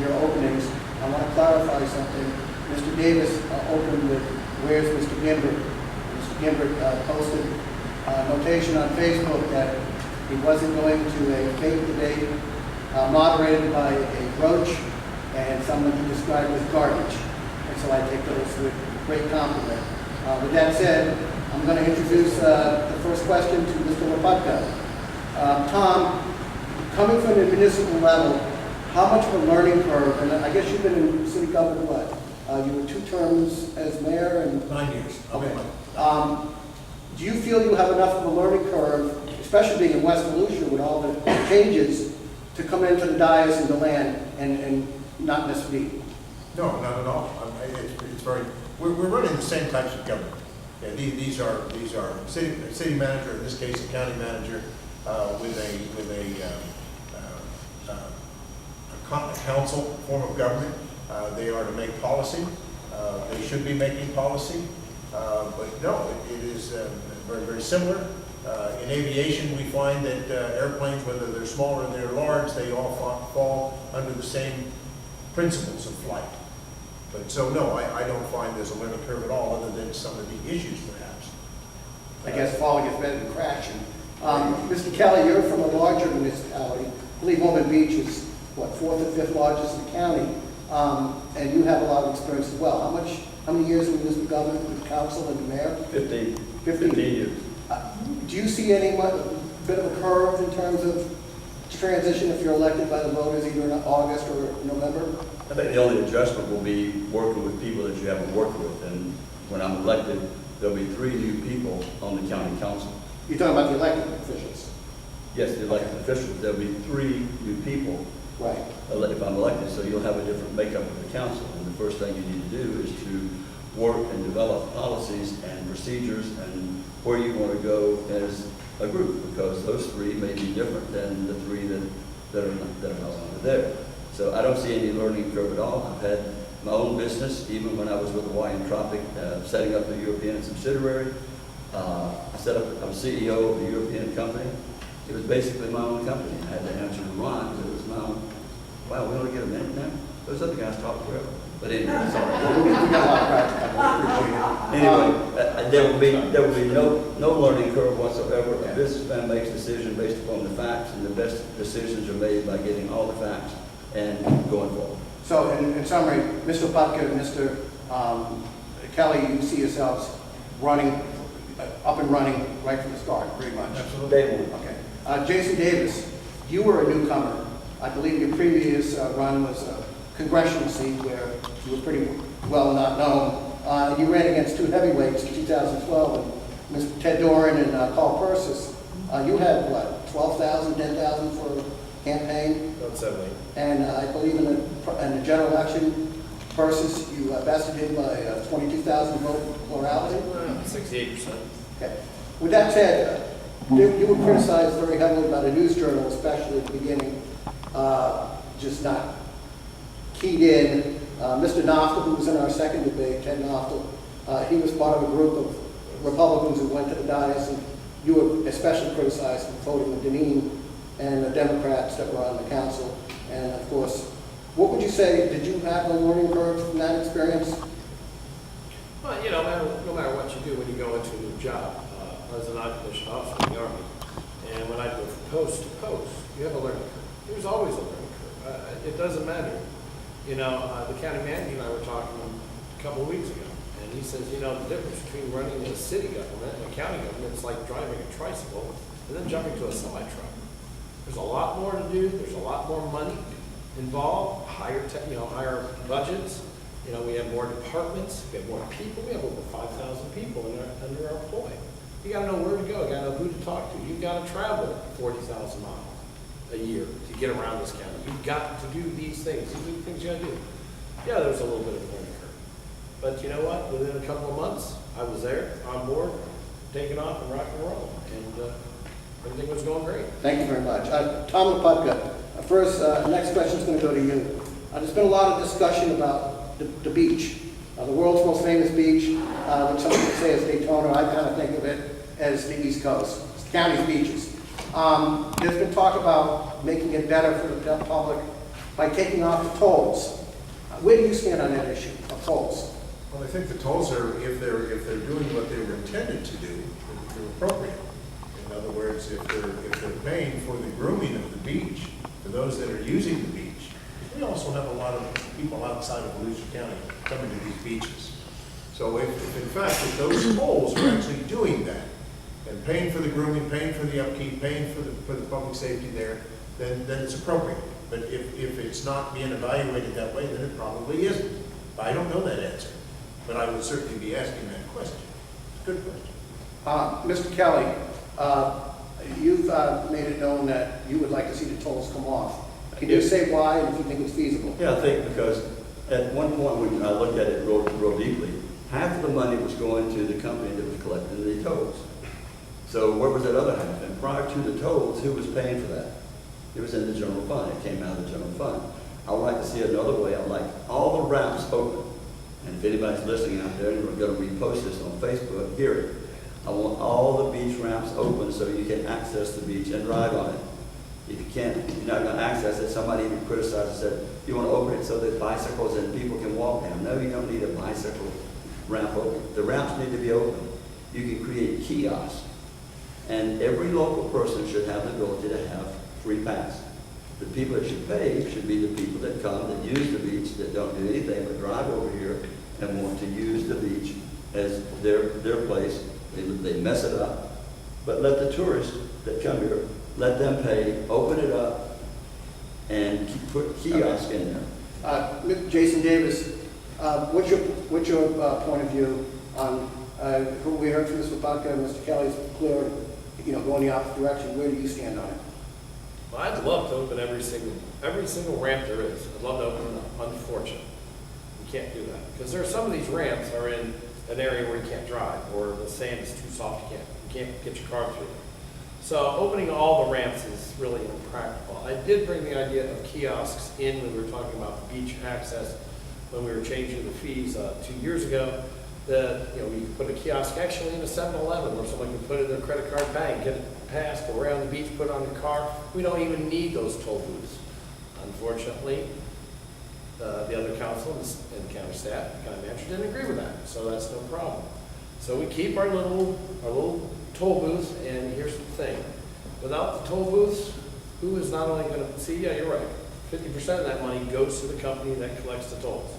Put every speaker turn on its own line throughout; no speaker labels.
your openings. I want to clarify something. Mr. Davis opened with, "Where's Mr. Gimbert?" Mr. Gimbert posted a notation on Facebook that he wasn't going to a debate debate moderated by a roach and someone who described as garbage. And so I take those with great compliment. With that said, I'm going to introduce the first question to Mr. Lepupka. Tom, coming from the municipal level, how much of a learning curve, and I guess you've been in city government, what? You were 2 terms as mayor and...
9 years.
Okay. Do you feel you have enough of a learning curve, especially being in West Volusia with all the changes, to come into the dais and the land and not miss a beat?
No, not at all. It's very. We're running the same types of government. Yeah, these are city manager, in this case, a county manager, with a council form of government. They are to make policy. They should be making policy. But no, it is very, very similar. In aviation, we find that airplanes, whether they're small or they're large, they all fall under the same principles of flight. But so no, I don't find there's a learning curve at all, other than some of the issues perhaps.
I guess falling is better than crashing. Mr. Kelly, you're from a larger municipality. I believe Ormond Beach is, what, 4th or 5th largest in the county. And you have a lot of experience as well. How many years in municipal government with council and mayor?
15.
15
years.
Do you see any bit of a curve in terms of transition if you're elected by the voters either in August or November?
I think the only adjustment will be working with people that you haven't worked with. And when I'm elected, there'll be 3 new people on the county council.
You're talking about the elected officials?
Yes, the elected officials. There'll be 3 new people.
Right.
If I'm elected, so you'll have a different makeup of the council. And the first thing you need to do is to work and develop policies and procedures and where you want to go as a group, because those 3 may be different than the 3 that are no longer there. So I don't see any learning curve at all. I've had my own business, even when I was with Hawaiian Tropic, setting up a European subsidiary. I was CEO of a European company. It was basically my own company. I had to answer to Ron because it was my own. Wow, we only get a minute now? Those other guys talk forever. But anyway, sorry. Anyway, there will be no learning curve whatsoever. A businessman makes decisions based upon the facts, and the best decisions are made by getting all the facts and going forward.
So, in summary, Mr. Butker and Mr. Kelly, you see yourselves running, up and running right from the start, pretty much.
Absolutely.
Day one.
Okay. Jason Davis, you were a newcomer. I believe your previous run was a congressional seat where you were pretty well not known. You ran against 2 heavyweights in 2012, and Mr. Ted Doran and Carl Persis. You had, what, 12,000, 10,000 for a campaign?
About 70.
And I believe in the general election, Persis, you bested him by 22,000 vote plurality?
68%.
Okay. With that said, you were criticized very heavily by the news journal, especially at the beginning, just not keyed in. Mr. Knopfler, who was in our second debate, Ted Knopfler, he was part of a group of Republicans who went to the dais, and you were especially criticized for voting with Deneen and the Democrats that were on the council. And of course, what would you say, did you have a learning curve from that experience?
Well, you know, no matter what you do when you go into a new job, I was an non-commissioned officer in the Army, and when I go from post to post, you have a learning curve. There's always a learning curve. It doesn't matter. You know, the county manager and I were talking a couple of weeks ago, and he says, you know, the difference between running a city government and a county government is like driving a tricycle and then jumping to a semi-truck. There's a lot more to do. There's a lot more money involved, higher budgets. You know, we have more departments, we have more people. We have over 5,000 people under our employ. You got to know where to go. You got to know who to talk to. You've got to travel 40,000 miles a year to get around this county. You've got to do these things. These are the things you got to do. Yeah, there's a little bit of a learning curve. But you know what? Within a couple of months, I was there, on board, taking off and rock and roll. And everything was going great.
Thank you very much. Tom Lepupka, first, next question is going to go to you. There's been a lot of discussion about the beach, the world's most famous beach, which some people say is Daytona. I kind of think of it as the East Coast, it's the county's beaches. There's been talk about making it better for the public by taking off the tolls. Where do you stand on that issue of tolls?
Well, I think the tolls are, if they're doing what they were intended to do, they're appropriate. In other words, if they're paying for the grooming of the beach, for those that are using the beach, we also have a lot of people outside of Volusia County coming to these beaches. So if in fact, if those tolls are actually doing that, and paying for the grooming, paying for the upkeep, paying for the public safety there, then it's appropriate. But if it's not being evaluated that way, then it probably isn't. I don't know that answer, but I would certainly be asking that question. It's a good question.
Mr. Kelly, you've made it known that you would like to see the tolls come off. Can you say why and if you think it's feasible?
Yeah, I think because at one point when I looked at it real deeply, half of the money was going to the company that was collecting the tolls. So where was that other half? And prior to the tolls, who was paying for that? It was in the general fund. It came out of the general fund. I would like to see another way. I'd like all the ramps open. And if anybody's listening out there and we're going to repost this on Facebook, hear it. I want all the beach ramps open so you can access the beach and drive on it. If you can't, if you're not going to access it, somebody even criticized and said, you want to open it so that bicycles and people can walk down. No, you don't need a bicycle ramp open. The ramps need to be open. You can create kiosks. And every local person should have the ability to have free pass. The people that should pay should be the people that come, that use the beach, that don't do anything but drive over here and want to use the beach as their place. They mess it up. But let the tourists that come here, let them pay, open it up, and put kiosks in there.
Jason Davis, what's your point of view on who we heard from Mr. Baca and Mr. Kelly's clear, going the opposite direction? Where do you stand on it?
Well, I'd love to open every single ramp there is. I'd love to open them up. Unfortunately, you can't do that because there are some of these ramps are in an area where you can't drive, or the sand is too soft. You can't get your car through. So opening all the ramps is really impractical. I did bring the idea of kiosks in when we were talking about beach access when we were changing the fees 2 years ago. That we could put a kiosk actually in a 7-Eleven where someone can put in their credit card bank, get it passed, go around the beach, put it on the car. We don't even need those toll booths. Unfortunately, the other council and the county staff, the county manager didn't agree with that, so that's no problem. So we keep our little toll booths, and here's the thing. Without the toll booths, who is not only going to see, yeah, you're right, 50% of that money goes to the company that collects the tolls.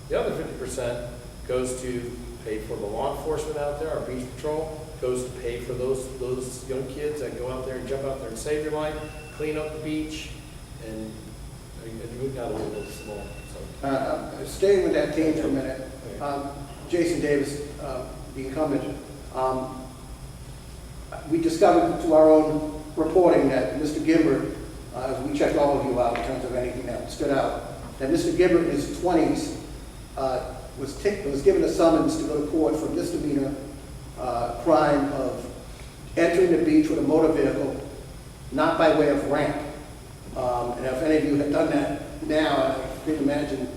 The other 50% goes to pay for the law enforcement out there, our beach patrol, goes to pay for those young kids that go out there and jump out there and save their life, clean up the beach, and we've got a little small. So.
Staying with that theme for a minute, Jason Davis, the incumbent, we discovered through our own reporting that Mr. Gimbert, we checked all of you out in terms of anything that stood out, that Mr. Gimbert in his 20s was given a summons to go to court for a misdemeanor crime of entering the beach with a motor vehicle, not by way of ramp. And if any of you had done that now, I can imagine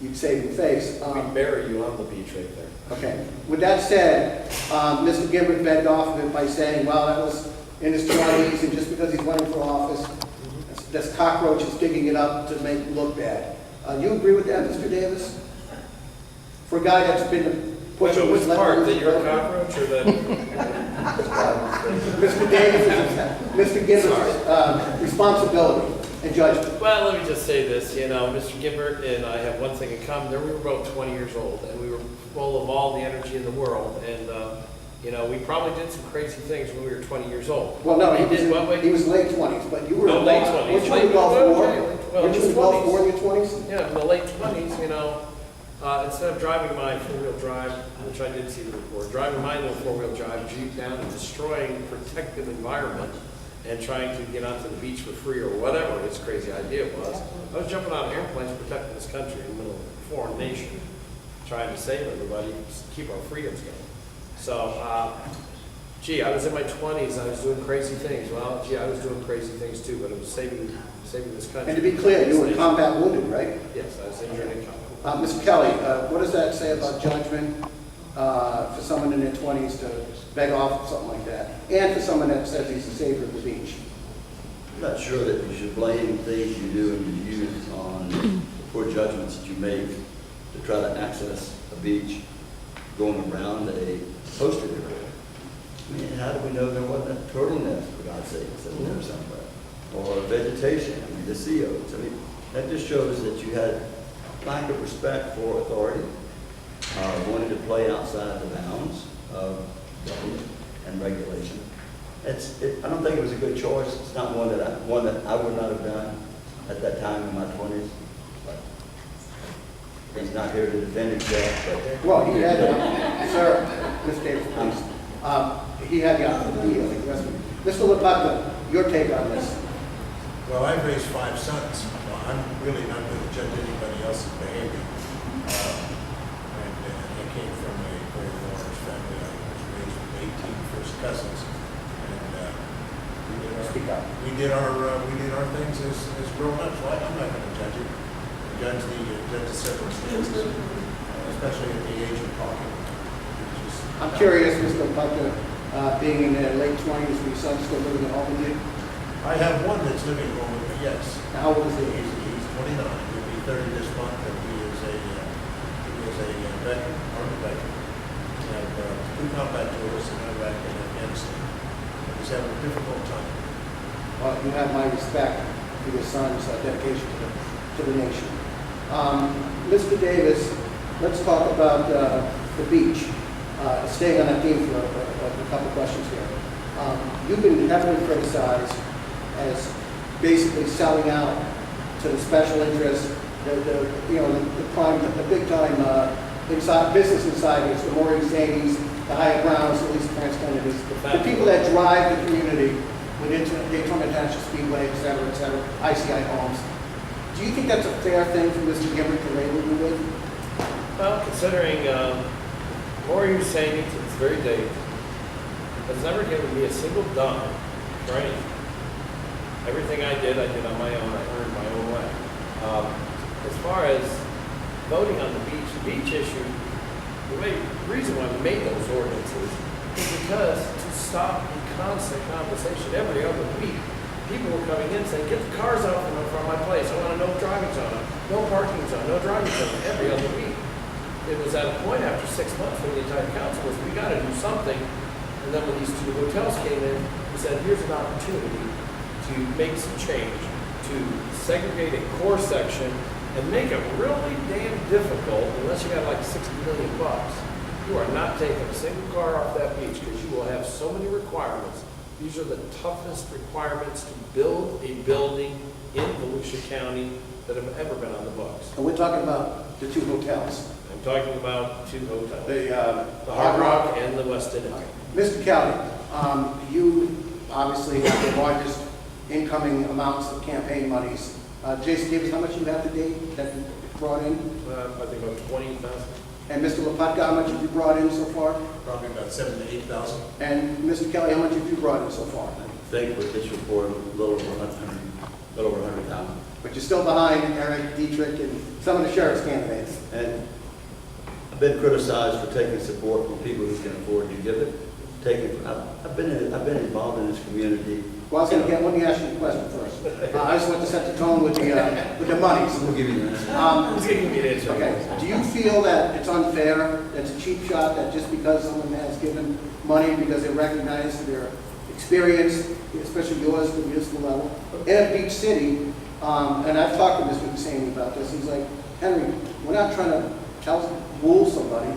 you'd save your face.
We bury you on the beach right there.
Okay. With that said, Mr. Gimbert begged off of it by saying, well, that was in his 20s, and just because he's running for office, this cockroach is digging it up to make it look bad. You agree with that, Mr. Davis? For a guy that's been pushing
which part, that you're a cockroach or that?
Mr. Davis, Mr. Gimbert's responsibility and judgment.
Well, let me just say this, Mr. Gimbert and I have one thing in common. We were both 20 years old, and we were full of all the energy in the world, and we probably did some crazy things when we were 20 years old.
Well, no, he was late 20s, but you were
no, late 20s.
Weren't you in Gulf War? Weren't you in Gulf War in your 20s?
Yeah, in the late 20s, instead of driving my four-wheel drive, which I did see the report, driving my little four-wheel drive Jeep down and destroying protective environment and trying to get onto the beach for free or whatever his crazy idea was, I was jumping out of airplanes protecting this country in the middle of a foreign nation, trying to save everybody, keep our freedoms going. So, I was in my 20s, I was doing crazy things. Well, I was doing crazy things too, but it was saving this country.
And to be clear, you were combat wounded, right?
Yes, I was injured in combat.
Mr. Kelly, what does that say about judgment for someone in their 20s to beg off of something like that, and for someone that says he's the savior of the beach?
I'm not sure that you should blame things you do in your youth on judgments that you make to try to access a beach going around a coastal area. I mean, how do we know there wasn't a turtle nest, for God's sake, sitting there somewhere? Or vegetation, I mean, the sea oats. I mean, that just shows that you had lack of respect for authority, wanted to play outside the bounds of government and regulation. I don't think it was a good choice. It's not one that I would not have done at that time in my 20s. But he's not here to defend himself. But
Well, he had, sir, Mr. Davis, please. He had the opportunity to address me. Mr. LaPata, your take on this?
Well, I've raised 5 sons. Well, I'm really not going to judge anybody else's behavior. And I came from a very large family. I was raised with 18 first cousins. And
Speak up.
we did our things as grown-ups. So I'm not going to judge it. Judge the circumstances, especially at the age of talking.
I'm curious, Mr. LaPata, being in their late 20s, with your son still living at home with you?
I have one that's living at home with me, yes.
How old is he?
He's 29. He'll be 30 this month, and he is a veteran, Army veteran. He had 2 combat tours in Iraq and Afghanistan. And he's having a difficult time.
Well, you have my respect for your son's dedication to the nation. Mr. Davis, let's talk about the beach. Staying on that theme for a couple questions here. You've been heavily criticized as basically selling out to the special interests, the big time business insiders, the Maureen Zanies, the Hyatt Browns, the Lisa France Kennedys, the people that drive the community with Daytona International Speedway, et cetera, ICI homes. Do you think that's a fair thing for Mr. Gimbert to label you with?
Well, considering Maureen Husseini, to this very day, has never given me a single dime for anything. Everything I did on my own. I earned my own way. As far as voting on the beach issue, the reason why we made those ordinances is because to stop the constant conversation every other week, people were coming in saying, get the cars out from my place. I want a no driving zone, no parking zone, no driving zone every other week. It was at a point after 6 months when the entire council was, we got to do something. And then when these 2 hotels came in, we said, here's an opportunity to make some change, to segregate a core section and make it really damn difficult, unless you got like $60 million. You are not taking a single car off that beach because you will have so many requirements. These are the toughest requirements to build a building in Volusia County that have ever been on the books.
And we're talking about the 2 hotels.
I'm talking about 2 hotels.
The
Hard Rock and the Westin Inn.
Mr. Kelly, you obviously have the largest incoming amounts of campaign monies. Jason Davis, how much you have to date that you brought in?
I think about 20,000.
And Mr. LaPatka, how much have you brought in so far?
Probably about 7,000 to 8,000.
And Mr. Kelly, how much have you brought in so far?
I think with this report, a little over 100,000.
But you're still behind Eric Dietrich and some of the sheriff's candidates.
And I've been criticized for taking support from people who can afford to give it. I've been involved in this community.
Well, let me ask you a question first. I just want to set the tone with the monies.
We'll give you that.
Who's giving me the answer?
Okay, do you feel that it's unfair, that it's a cheap shot, that just because someone has given money because they recognize their experience, especially yours at the municipal level, in a beach city, and I've talked to Mr. Husseini about this, he's like, Henry, we're not trying to rule somebody,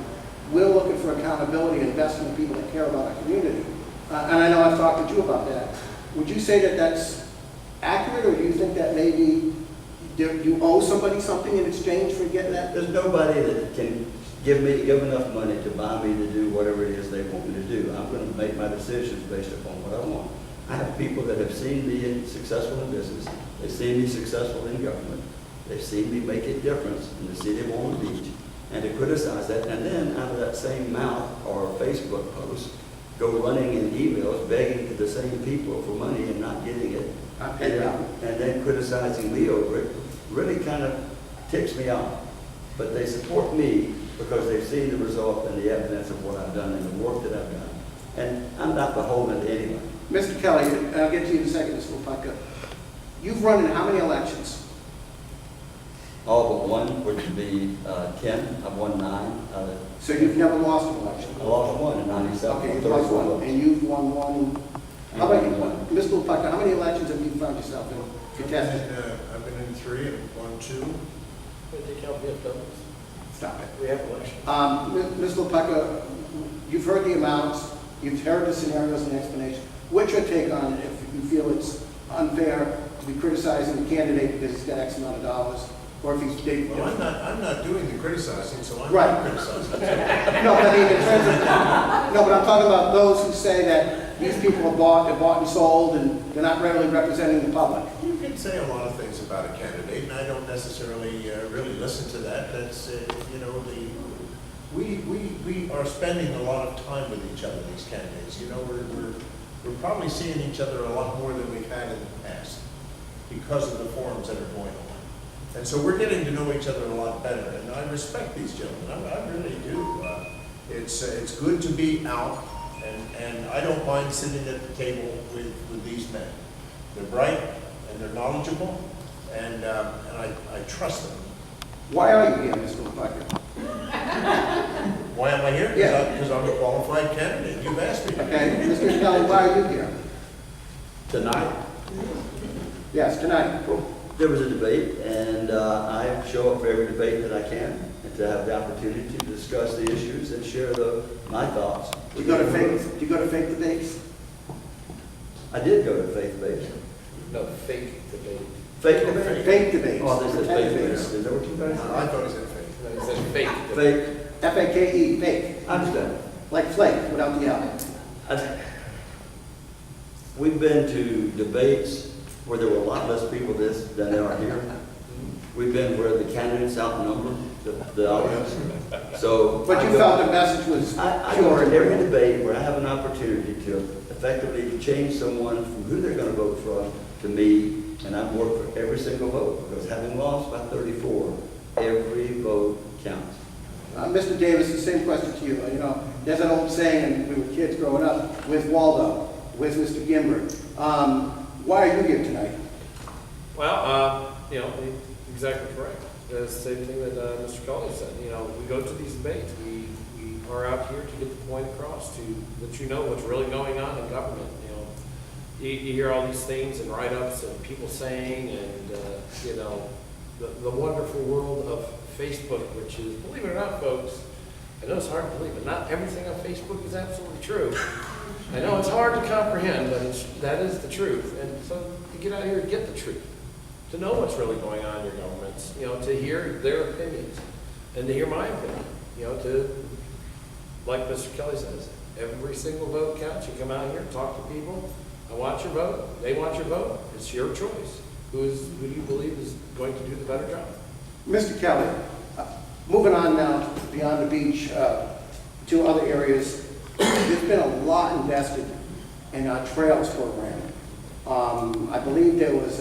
we're looking for accountability and investment in people that care about our community. And I know I've talked to you about that. Would you say that that's accurate, or do you think that maybe you owe somebody something in exchange for getting that?
There's nobody that can give enough money to buy me to do whatever it is they want me to do. I'm going to make my decisions based upon what I want. I have people that have seen me successful in business. They've seen me successful in government. They've seen me make a difference in the city of Long Beach. And to criticize that, and then out of that same mouth or Facebook post, go running in emails begging to the same people for money and not getting it, and then criticizing me over it, really kind of ticks me off. But they support me because they've seen the result and the evidence of what I've done and the work that I've done. And I'm not beholden to anyone.
Mr. Kelly, and I'll get to you in a second, Mr. LaPatka. You've run in how many elections?
all but one, which would be Ken. I've won 9.
So you've never lost an election?
I lost one in 97.
Okay, you've lost one, and you've won one. How about you, Mr. LaPucca, how many elections have you found yourself in contesting?
I've been in 3 and won 2.
But they count VFWs.
Stop it.
We have elections.
Mr. LaPucca, you've heard the amounts, you've heard the scenarios and explanation. What's your take on it if you feel it's unfair to be criticizing the candidate because he's got X amount of dollars, or if he's big?
Well, I'm not doing the criticizing, so I'm
Right.
not criticizing.
No, but I mean, in terms of, no, but I'm talking about those who say that these people are bought and sold, and they're not really representing the public.
You can say a lot of things about a candidate, and I don't necessarily really listen to that. That's, you know, we are spending a lot of time with each other, these candidates. You know, we're probably seeing each other a lot more than we've had in the past because of the forums that are going on. And so we're getting to know each other a lot better, and I respect these gentlemen. I really do. It's good to be out, and I don't mind sitting at the table with these men. They're bright, and they're knowledgeable, and I trust them.
Why are you here, Mr. LaPucca?
Why am I here?
Yeah.
Because I'm a qualified candidate. You've asked me.
Okay, Mr. Kelly, why are you here?
Tonight,
Yes, tonight.
there was a debate, and I show up for every debate that I can, and to have the opportunity to discuss the issues and share my thoughts.
Do you go to fake debates?
I did go to faith debates.
No, fake debate.
Fake debates?
Fake debates.
Oh, they said fake
Pretend
debates. Is that what you guys
I
said?
thought he said fake.
No, he said fake debate.
Fake.
F-A-K-E, fake.
I understand.
Like flake, without the L.
We've been to debates where there were a lot less people than there are here. We've been where the candidates outnumber the audience. So.
But you felt the message was
I
pure
go
and
to every
real.
debate where I have an opportunity to effectively change someone from who they're going to vote for to me, and I work for every single vote, because having lost by 34, every vote counts.
Mr. Davis, the same question to you. You know, there's an old saying, and we were kids growing up, where's Waldo? Where's Mr. Gimbert? Why are you here tonight?
Well, you know, exactly correct. The same thing that Mr. Colley said. You know, we go to these debates. We are out here to get the point across to let you know what's really going on in government. You know, you hear all these things and write-ups and people saying, and you know, the wonderful world of Facebook, which is, believe it or not, folks, I know it's hard to believe, but not everything on Facebook is absolutely true. I know it's hard to comprehend, but that is the truth. And so to get out here and get the truth, to know what's really going on in your governments, you know, to hear their opinions, and to hear my opinion, you know, to, like Mr. Kelly says, every single vote counts. You come out here, talk to people, I want your vote, they want your vote, it's your choice. Who do you believe is going to do the better job?
Mr. Kelly, moving on now beyond the beach to other areas, there's been a lot invested in our trails program. I believe there was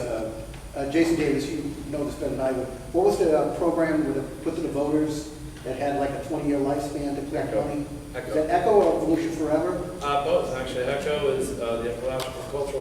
Jason Davis, you know this better than I would. What was the program with put to the voters that had like a 20-year lifespan to Clark County?
Echo.
Is that Echo or Evolution Forever?
Both, actually. Echo is the ecological cultural